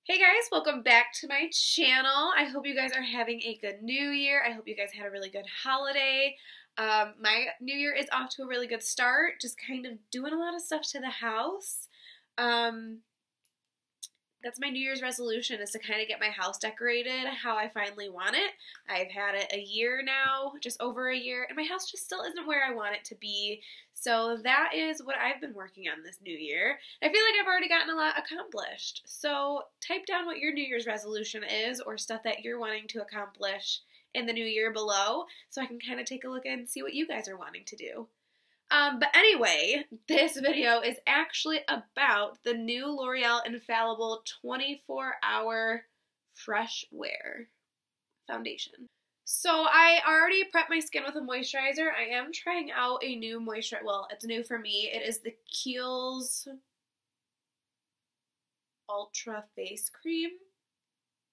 Hey guys, welcome back to my channel. I hope you guys are having a good new year. I hope you guys had a really good holiday. My new year is off to a really good start, just kind of doing a lot of stuff to the house. That's my New Year's resolution, is to kind of get my house decorated how I finally want it. I've had it a year now, just over a year, and my house just still isn't where I want it to be. So that is what I've been working on this new year. I feel like I've already gotten a lot accomplished. So type down what your New Year's resolution is, or stuff that you're wanting to accomplish in the new year below, so I can kind of take a look and see what you guys are wanting to do. But anyway, this video is actually about the new L'Oreal Infallible 24-Hour Fresh Wear Foundation. So I already prepped my skin with a moisturizer. I am trying out a new moisturizer. Well, it's new for me. It is the Kiehl's Ultra Face Cream.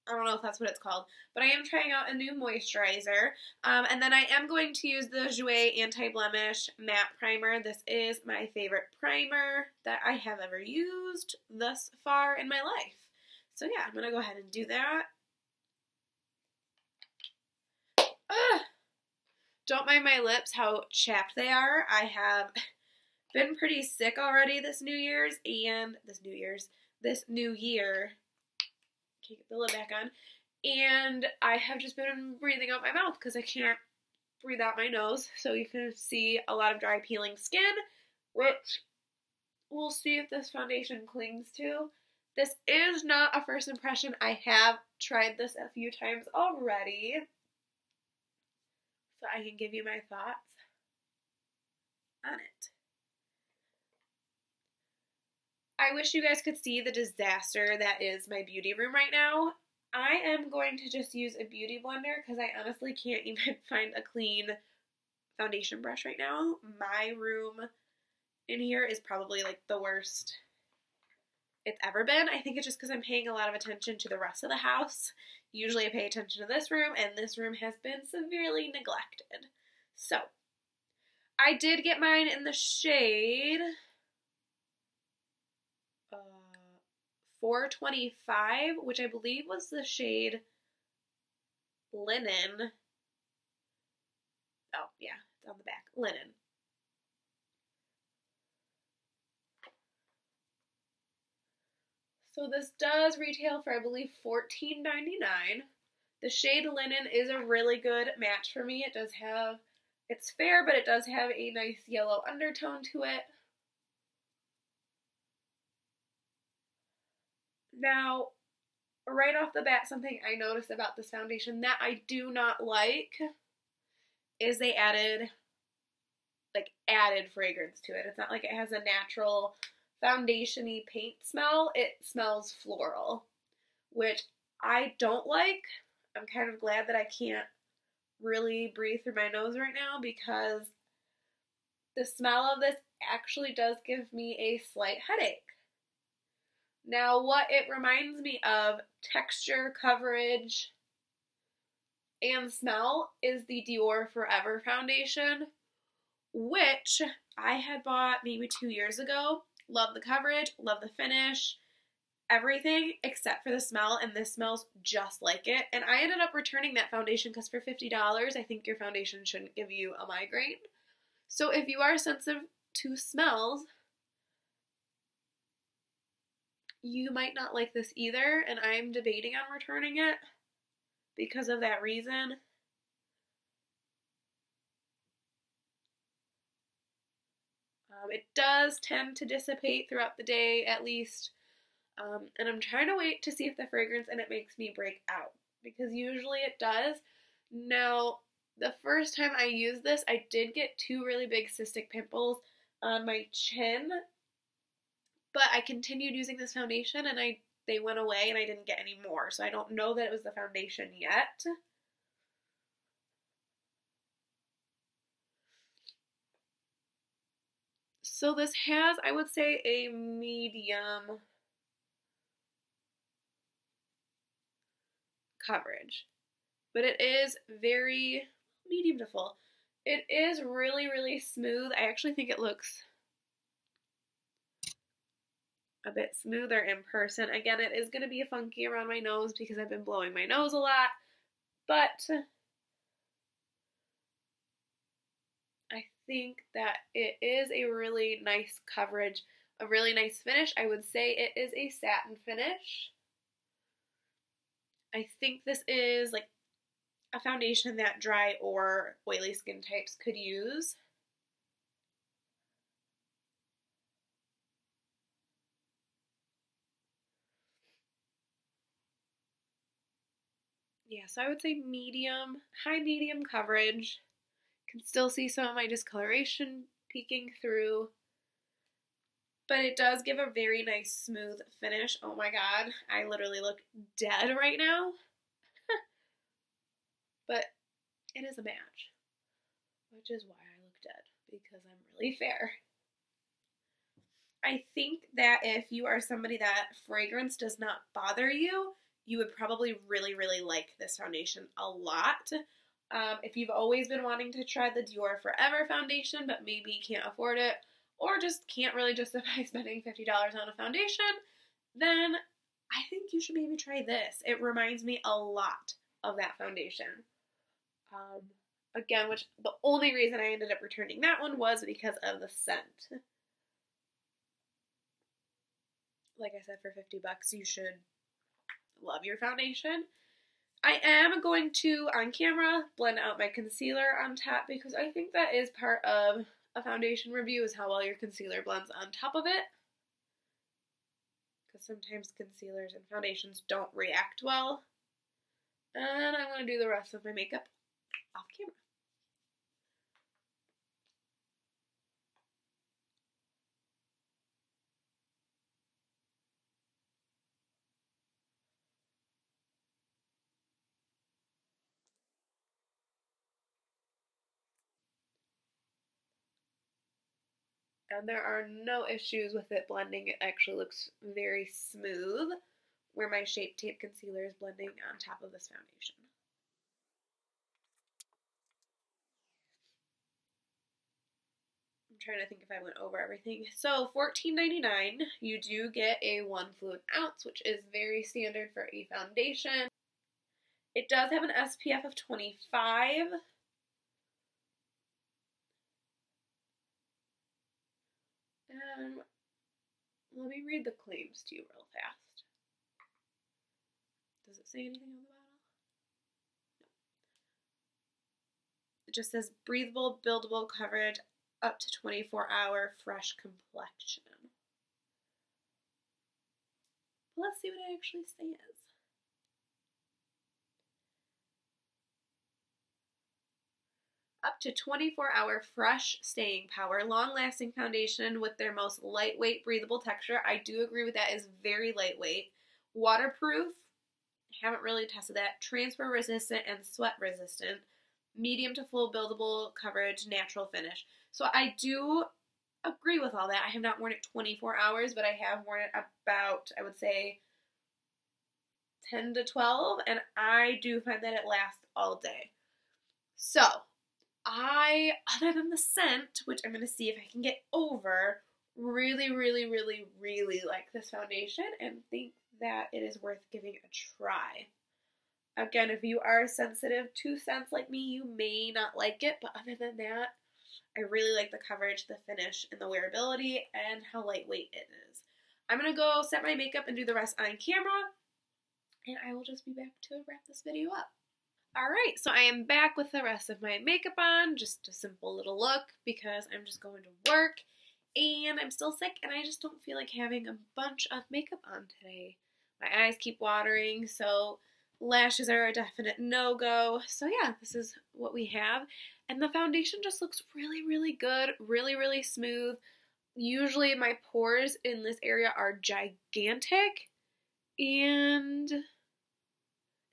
I don't know if that's what it's called, but I am trying out a new moisturizer, and then I am going to use the Jouer Anti-Blemish Matte Primer. This is my favorite primer that I have ever used thus far in my life. So yeah, I'm going to go ahead and do that. Don't mind my lips, how chapped they are. I have been pretty sick already this New Year. Can't get the lid back on, and I have just been breathing out my mouth because I can't breathe out my nose, so you can see a lot of dry peeling skin, which we'll see if this foundation clings to. This is not a first impression. I have tried this a few times already, so I can give you my thoughts on it. I wish you guys could see the disaster that is my beauty room right now. I am going to just use a beauty blender because I honestly can't even find a clean foundation brush right now. My room in here is probably like the worst it's ever been. I think it's just because I'm paying a lot of attention to the rest of the house. Usually I pay attention to this room, and this room has been severely neglected. So, I did get mine in the shade 425, which I believe was the shade Linen. Oh, yeah, it's on the back. Linen. So this does retail for, I believe, $14.99. The shade Linen is a really good match for me. It does have, it's fair, but it does have a nice yellow undertone to it. Now, right off the bat, something I noticed about this foundation that I do not like is they added fragrance to it. It's not like it has a natural foundation-y paint smell. It smells floral, which I don't like. I'm kind of glad that I can't really breathe through my nose right now, because the smell of this actually does give me a slight headache. Now, what it reminds me of, texture, coverage, and smell, is the Dior Forever foundation, which I had bought maybe 2 years ago. Love the coverage, love the finish, everything except for the smell, and this smells just like it. And I ended up returning that foundation because for $50, I think your foundation shouldn't give you a migraine. So if you are sensitive to smells, you might not like this either, and I'm debating on returning it because of that reason. It does tend to dissipate throughout the day, at least, and I'm trying to wait to see if the fragrance in it makes me break out, because usually it does. Now, the first time I used this, I did get 2 really big cystic pimples on my chin, but I continued using this foundation, and they went away, and I didn't get any more. So I don't know that it was the foundation yet. So this has, I would say, a medium coverage, but it is very medium to full. It is really, really smooth. I actually think it looks a bit smoother in person. Again, it is going to be funky around my nose because I've been blowing my nose a lot, but I think that it is a really nice coverage, a really nice finish. I would say it is a satin finish. I think this is like a foundation that dry or oily skin types could use. Yeah, so I would say medium, high medium coverage. Can still see some of my discoloration peeking through. But it does give a very nice smooth finish. Oh my god, I literally look dead right now. But it is a match, which is why I look dead, because I'm really fair. I think that if you are somebody that fragrance does not bother you, you would probably really, really like this foundation a lot. If you've always been wanting to try the Dior Forever foundation, but maybe can't afford it, or just can't really justify spending $50 on a foundation, then I think you should maybe try this. It reminds me a lot of that foundation. Again, which the only reason I ended up returning that one was because of the scent. Like I said, for $50, you should love your foundation. I am going to, on camera, blend out my concealer on top because I think that is part of a foundation review, is how well your concealer blends on top of it. Because sometimes concealers and foundations don't react well. And I'm going to do the rest of my makeup off camera. And there are no issues with it blending. It actually looks very smooth where my Shape Tape concealer is blending on top of this foundation. I'm trying to think if I went over everything. So $14.99, you do get a 1 fluid ounce, which is very standard for a foundation. It does have an SPF of 25. Let me read the claims to you real fast. Does it say anything on the bottle? No. It just says breathable, buildable coverage, up to 24-hour fresh complexion. Let's see what it actually says. Up to 24-hour fresh staying power, long-lasting foundation with their most lightweight, breathable texture. I do agree with that. Is very lightweight. Waterproof. Haven't really tested that. Transfer resistant and sweat resistant. Medium to full buildable coverage, natural finish. So I do agree with all that. I have not worn it 24 hours, but I have worn it about, I would say, 10 to 12, and I do find that it lasts all day. So other than the scent, which I'm going to see if I can get over, really, really, really, really like this foundation and think that it is worth giving a try. Again, if you are sensitive to scents like me, you may not like it, but other than that, I really like the coverage, the finish, and the wearability, and how lightweight it is. I'm going to go set my makeup and do the rest on camera, and I will just be back to wrap this video up. Alright, so I am back with the rest of my makeup on, just a simple little look because I'm just going to work and I'm still sick and I just don't feel like having a bunch of makeup on today. My eyes keep watering, so lashes are a definite no-go. So yeah, this is what we have. And the foundation just looks really, really good, really, really smooth. Usually my pores in this area are gigantic and I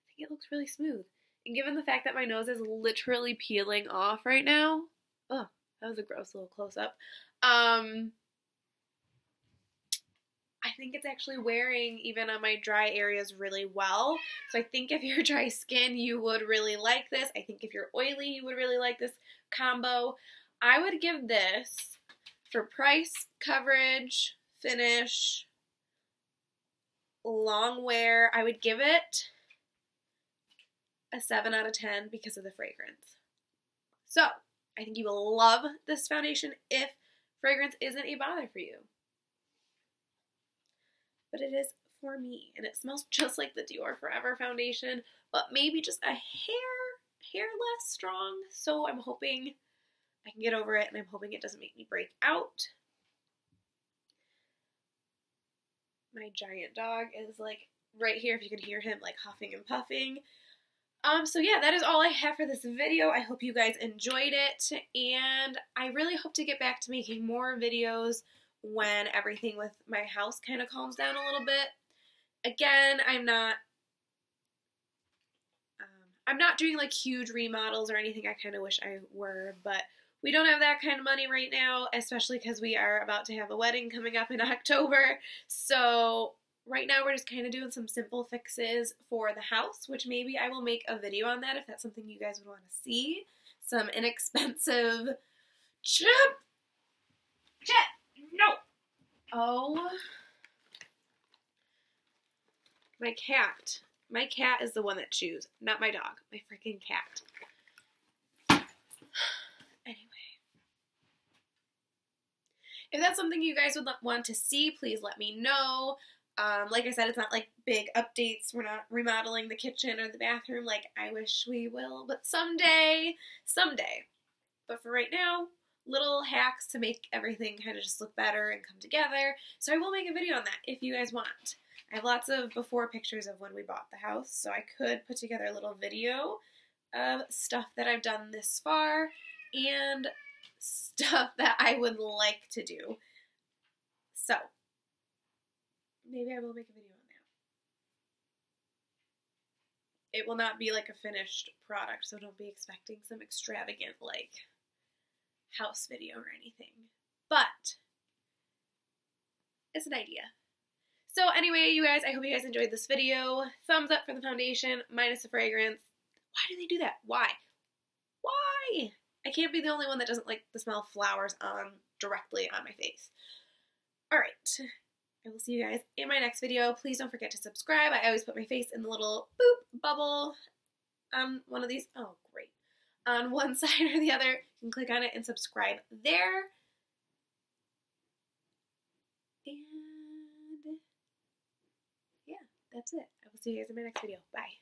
think it looks really smooth. And given the fact that my nose is literally peeling off right now, oh, that was a gross little close-up, I think it's actually wearing even on my dry areas really well. So I think if you're dry skin, you would really like this. I think if you're oily, you would really like this combo. I would give this, for price, coverage, finish, long wear. I would give it a 7 out of 10 because of the fragrance. So, I think you will love this foundation if fragrance isn't a bother for you. But it is for me, and it smells just like the Dior Forever foundation, but maybe just a hair less strong. So I'm hoping I can get over it, and I'm hoping it doesn't make me break out. My giant dog is like right here, if you can hear him like huffing and puffing. So yeah, that is all I have for this video. I hope you guys enjoyed it, and I really hope to get back to making more videos when everything with my house kind of calms down a little bit. Again, I'm not doing like huge remodels or anything. I kind of wish I were, but we don't have that kind of money right now, especially because we are about to have a wedding coming up in October. So right now we're just kind of doing some simple fixes for the house, which maybe I will make a video on that if that's something you guys would want to see. Some inexpensive no. Oh, my cat. My cat is the one that chews, not my dog. My freaking cat. Anyway. If that's something you guys would want to see, please let me know. Like I said, it's not like big updates. We're not remodeling the kitchen or the bathroom like I wish we will, but someday. But for right now, little hacks to make everything kind of just look better and come together. So I will make a video on that if you guys want. I have lots of before pictures of when we bought the house, so I could put together a little video of stuff that I've done this far and stuff that I would like to do. So, maybe I will make a video on that. It will not be like a finished product, so don't be expecting some extravagant, like, house video or anything. But, it's an idea. So anyway, you guys, I hope you guys enjoyed this video. Thumbs up for the foundation, minus the fragrance. Why do they do that? Why? Why? I can't be the only one that doesn't like the smell of flowers directly on my face. Alright, I will see you guys in my next video. Please don't forget to subscribe. I always put my face in the little boop bubble on one of these. Oh, great. On one side or the other. You can click on it and subscribe there. And yeah, that's it. I will see you guys in my next video. Bye.